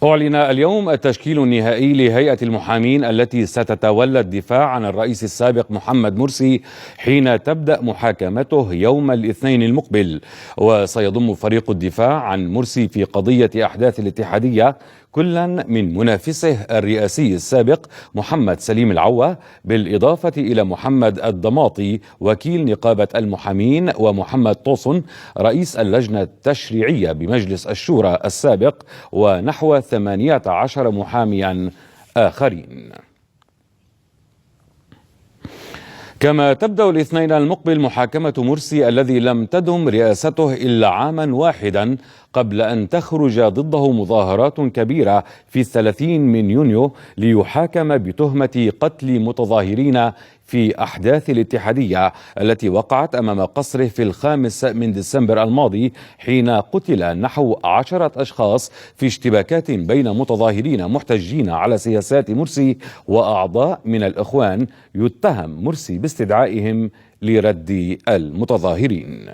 أعلن اليوم التشكيل النهائي لهيئة المحامين التي ستتولى الدفاع عن الرئيس السابق محمد مرسي حين تبدأ محاكمته يوم الاثنين المقبل. وسيضم فريق الدفاع عن مرسي في قضية أحداث الاتحادية كلا من منافسه الرئاسي السابق محمد سليم العوة، بالإضافة إلى محمد الضماطي وكيل نقابة المحامين، ومحمد طوسن رئيس اللجنة التشريعية بمجلس الشورى السابق، ونحو 18 محاميا آخرين. كما تبدأ الاثنين المقبل محاكمة مرسي الذي لم تدم رئاسته إلا عاما واحدا قبل أن تخرج ضده مظاهرات كبيرة في 30 من يونيو ليحاكم بتهمة قتل متظاهرين في أحداث الاتحادية التي وقعت أمام قصره في 5 من ديسمبر الماضي، حين قتل نحو 10 أشخاص في اشتباكات بين متظاهرين محتجين على سياسات مرسي وأعضاء من الإخوان يتهم مرسي باستدعائهم لرد المتظاهرين.